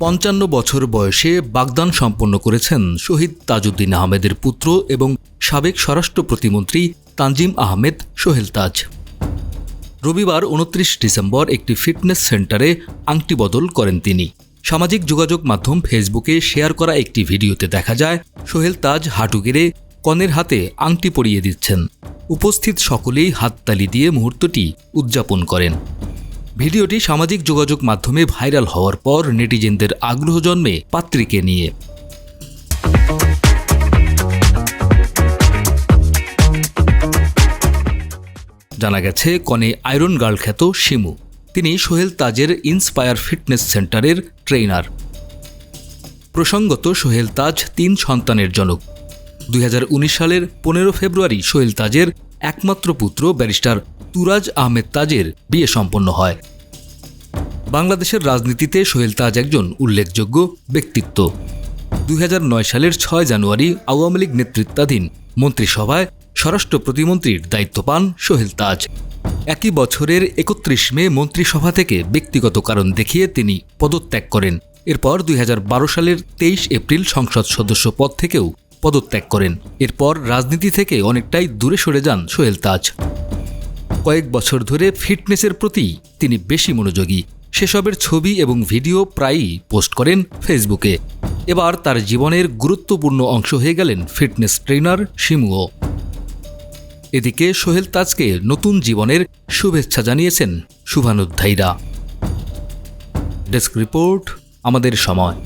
55 বছর বয়সে বাগদান সম্পন্ন করেছেন শহীদ তাজউদ্দিন আহমেদের পুত্র এবং সাবেক স্বরাষ্ট্র প্রতিমন্ত্রী তানজিম আহমেদ সোহেল তাজ। রবিবার 29 ডিসেম্বর একটি ফিটনেস সেন্টারে আংটি বদল করেন তিনি। সামাজিক যোগাযোগ মাধ্যম ফেসবুকে শেয়ার করা একটি ভিডিওতে দেখা যায় সোহেল তাজ হাঁটু গেড়ে কনের হাতে আংটি পরিয়ে দিচ্ছেন। উপস্থিত সকলেই হাততালি দিয়ে মুহূর্তটি উদযাপন করেন। ভিডিওটি সামাজিক যোগাযোগ মাধ্যমে ভাইরাল হওয়ার পর নেটিজেনদের আগ্রহ জন্মে পাত্রীকে নিয়ে। জানা গেছে কনে আয়রন গার্ল খ্যাত শিমু। তিনি সোহেল তাজের ইন্সপায়ার ফিটনেস সেন্টারের ট্রেইনার। প্রসঙ্গত, সোহেল তাজ 3 সন্তানের জনক। 2019 সালের 15 ফেব্রুয়ারি সোহেল তাজের একমাত্র পুত্র ব্যারিস্টার তুরাজ আহমেদ তাজের বিয়ে সম্পন্ন হয়। বাংলাদেশের রাজনীতিতে সোহেল তাজ একজন উল্লেখযোগ্য ব্যক্তিত্ব। 2009 সালের 6 জানুয়ারি আওয়ামী লীগ নেতৃত্বাধীন মন্ত্রিসভায় স্বরাষ্ট্র প্রতিমন্ত্রীর দায়িত্ব পান সোহেল তাজ। একই বছরের 31 মে মন্ত্রিসভা থেকে ব্যক্তিগত কারণ দেখিয়ে তিনি পদত্যাগ করেন। এরপর 2012 সালের 23 এপ্রিল সংসদ সদস্য পদ থেকেও পদত্যাগ করেন। এরপর রাজনীতি থেকে অনেকটাই দূরে সরে যান সোহেল তাজ। কয়েক বছর ধরে ফিটনেসের প্রতি তিনি বেশি মনোযোগী। সেসবের ছবি এবং ভিডিও প্রায়ই পোস্ট করেন ফেসবুকে। এবার তার জীবনের গুরুত্বপূর্ণ অংশ হয়ে গেলেন ফিটনেস ট্রেনার শিমুও। এদিকে সোহেল তাজকে নতুন জীবনের শুভেচ্ছা জানিয়েছেন শুভানুধ্যায়ীরা। ডেস্ক রিপোর্ট, আমাদের সময়।